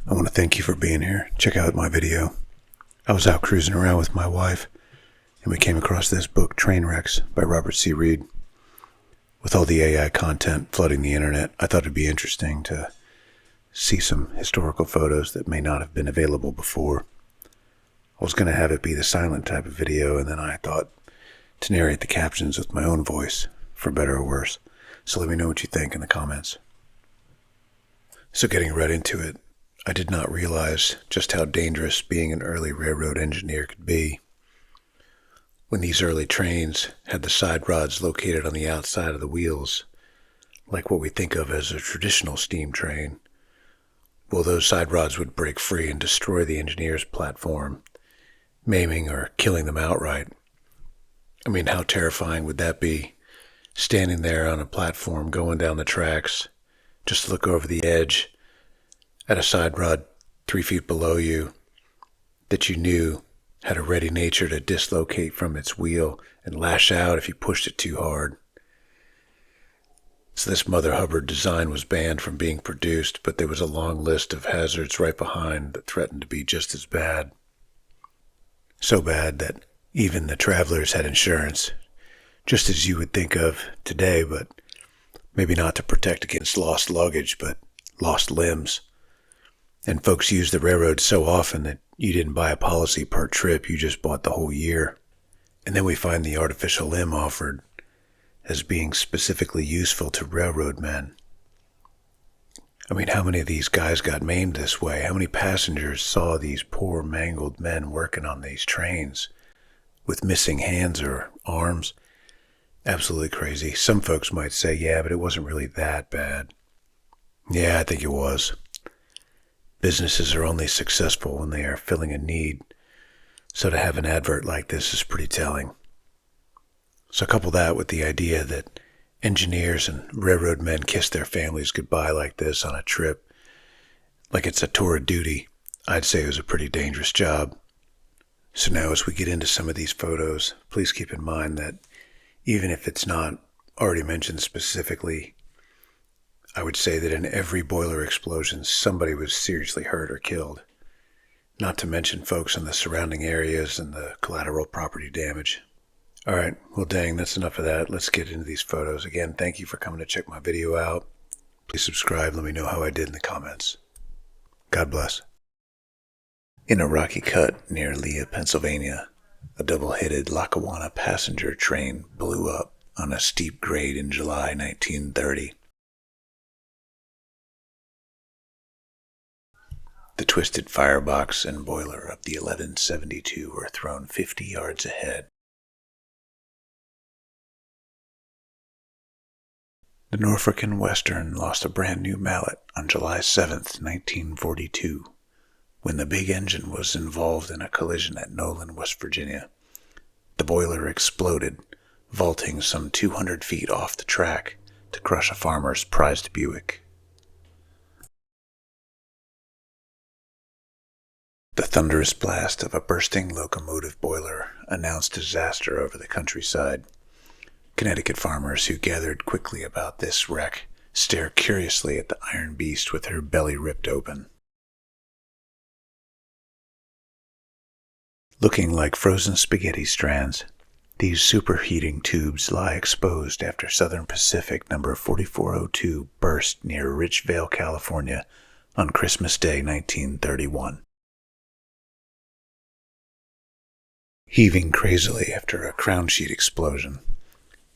I want to thank you for being here. Check out my video. I was out cruising around with my wife, and we came across this book, Trainwrecks, by Robert C. Reed. With all the AI content flooding the internet, I thought it'd be interesting to see some historical photos that may not have been available before. I was going to have it be the silent type of video, and then I thought to narrate the captions with my own voice, for better or worse. So let me know what you think in the comments. So getting right into it, I did not realize just how dangerous being an early railroad engineer could be. When these early trains had the side rods located on the outside of the wheels, like what we think of as a traditional steam train, well, those side rods would break free and destroy the engineer's platform, maiming or killing them outright. I mean, how terrifying would that be? Standing there on a platform, going down the tracks, just look over the edge at a side rod 3 feet below you that you knew had a ready nature to dislocate from its wheel and lash out if you pushed it too hard. So this Mother Hubbard design was banned from being produced, but there was a long list of hazards right behind that threatened to be just as bad. So bad that even the travelers had insurance, just as you would think of today, but maybe not to protect against lost luggage, but lost limbs. And folks used the railroad so often that you didn't buy a policy per trip, you just bought the whole year. And then we find the artificial limb offered as being specifically useful to railroad men. I mean, how many of these guys got maimed this way? How many passengers saw these poor mangled men working on these trains with missing hands or arms? Absolutely crazy. Some folks might say, yeah, but it wasn't really that bad. Yeah, I think it was. Businesses are only successful when they are filling a need, so to have an advert like this is pretty telling. So couple that with the idea that engineers and railroad men kiss their families goodbye like this on a trip, like it's a tour of duty, I'd say it was a pretty dangerous job. So now as we get into some of these photos, please keep in mind that even if it's not already mentioned specifically, I would say that in every boiler explosion, somebody was seriously hurt or killed. Not to mention folks in the surrounding areas and the collateral property damage. All right, well dang, that's enough of that. Let's get into these photos. Again, thank you for coming to check my video out. Please subscribe, let me know how I did in the comments. God bless. In a rocky cut near Leah, Pennsylvania, a double-headed Lackawanna passenger train blew up on a steep grade in July 1930. The twisted firebox and boiler of the 1172 were thrown 50 yards ahead. The Norfolk and Western lost a brand new mallet on July 7th, 1942, when the big engine was involved in a collision at Nolan, West Virginia. The boiler exploded, vaulting some 200 feet off the track to crush a farmer's prized Buick. The thunderous blast of a bursting locomotive boiler announced disaster over the countryside. Connecticut farmers who gathered quickly about this wreck stare curiously at the iron beast with her belly ripped open. Looking like frozen spaghetti strands, these superheating tubes lie exposed after Southern Pacific number 4402 burst near Richvale, California on Christmas Day 1931. Heaving crazily after a crown sheet explosion,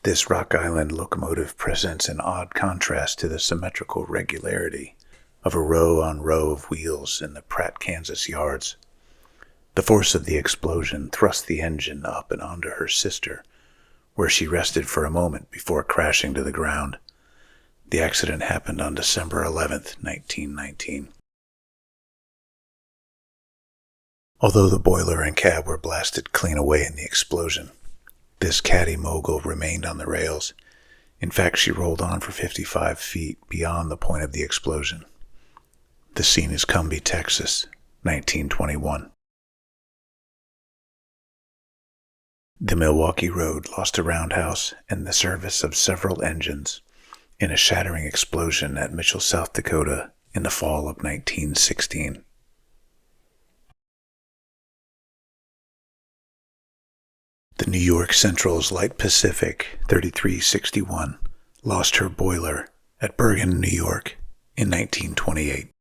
this Rock Island locomotive presents an odd contrast to the symmetrical regularity of a row on row of wheels in the Pratt, Kansas yards. The force of the explosion thrust the engine up and onto her sister, where she rested for a moment before crashing to the ground. The accident happened on December 11th, 1919. Although the boiler and cab were blasted clean away in the explosion, this catty mogul remained on the rails. In fact, she rolled on for 55 feet beyond the point of the explosion. The scene is Cumbie, Texas, 1921. The Milwaukee Road lost a roundhouse and the service of several engines in a shattering explosion at Mitchell, South Dakota in the fall of 1916. The New York Central's Light Pacific 3361 lost her boiler at Bergen, New York in 1928.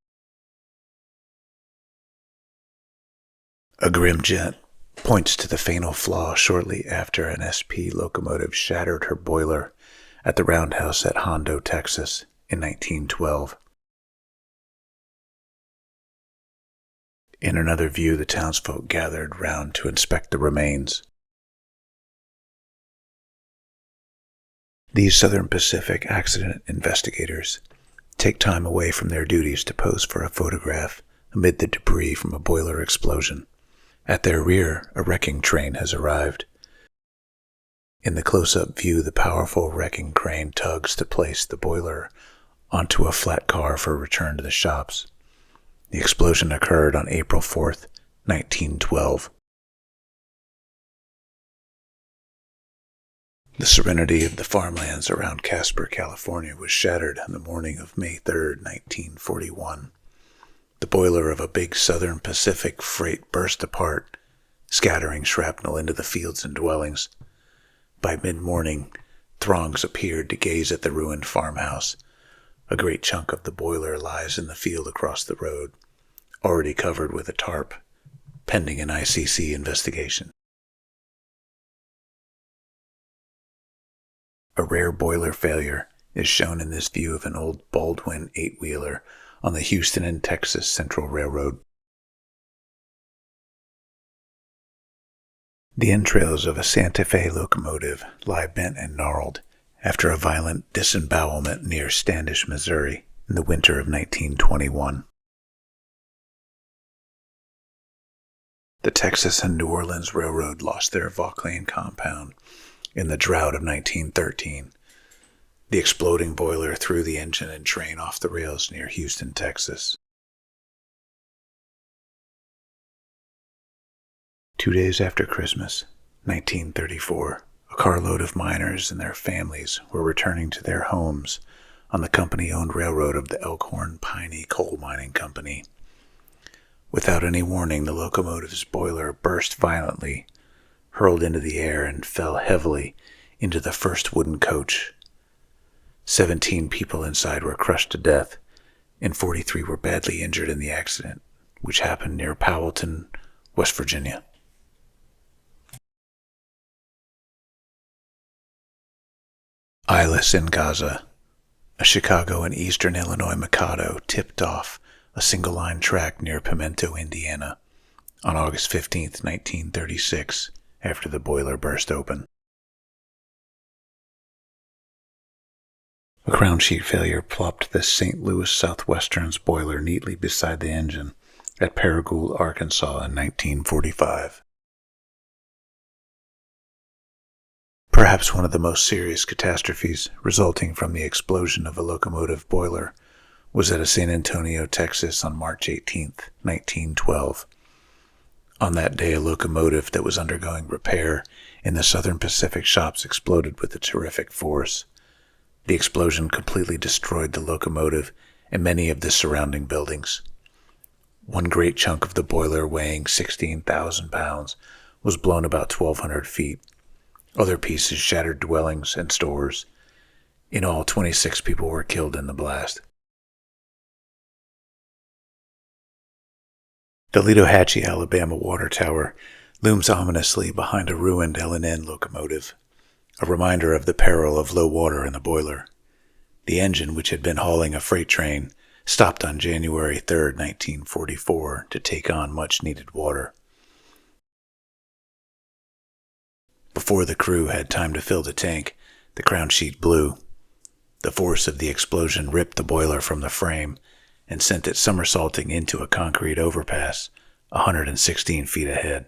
A grim jet points to the fatal flaw shortly after an SP locomotive shattered her boiler at the roundhouse at Hondo, Texas in 1912. In another view, the townsfolk gathered round to inspect the remains. These Southern Pacific accident investigators take time away from their duties to pose for a photograph amid the debris from a boiler explosion. At their rear, a wrecking train has arrived. In the close-up view, the powerful wrecking crane tugs to place the boiler onto a flat car for return to the shops. The explosion occurred on April 4th, 1912. The serenity of the farmlands around Casper, California was shattered on the morning of May 3rd, 1941. The boiler of a big Southern Pacific freight burst apart, scattering shrapnel into the fields and dwellings. By mid-morning, throngs appeared to gaze at the ruined farmhouse. A great chunk of the boiler lies in the field across the road, already covered with a tarp, pending an ICC investigation. A rare boiler failure is shown in this view of an old Baldwin 8-wheeler on the Houston and Texas Central Railroad. The entrails of a Santa Fe locomotive lie bent and gnarled after a violent disembowelment near Standish, Missouri in the winter of 1921. The Texas and New Orleans Railroad lost their Vauclane compound in the drought of 1913. The exploding boiler threw the engine and train off the rails near Houston, Texas. 2 days after Christmas, 1934, a carload of miners and their families were returning to their homes on the company-owned railroad of the Elkhorn Piney Coal Mining Company. Without any warning, the locomotive's boiler burst violently, hurled into the air, and fell heavily into the first wooden coach. 17 people inside were crushed to death, and 43 were badly injured in the accident, which happened near Powelton, West Virginia. Eyeless in Gaza, a Chicago and Eastern Illinois Mikado tipped off a single-line track near Pimento, Indiana, on August 15, 1936, after the boiler burst open. A crown sheet failure plopped the St. Louis Southwestern's boiler neatly beside the engine at Paragould, Arkansas in 1945. Perhaps one of the most serious catastrophes resulting from the explosion of a locomotive boiler was at San Antonio, Texas on March 18, 1912. On that day, a locomotive that was undergoing repair in the Southern Pacific shops exploded with a terrific force. The explosion completely destroyed the locomotive and many of the surrounding buildings. One great chunk of the boiler, weighing 16,000 pounds, was blown about 1,200 feet. Other pieces shattered dwellings and stores. In all, 26 people were killed in the blast. The Ledohatchee, Alabama water tower looms ominously behind a ruined L&N locomotive, a reminder of the peril of low water in the boiler. The engine, which had been hauling a freight train, stopped on January 3, 1944, to take on much-needed water. Before the crew had time to fill the tank, the crown sheet blew. The force of the explosion ripped the boiler from the frame and sent it somersaulting into a concrete overpass 116 feet ahead.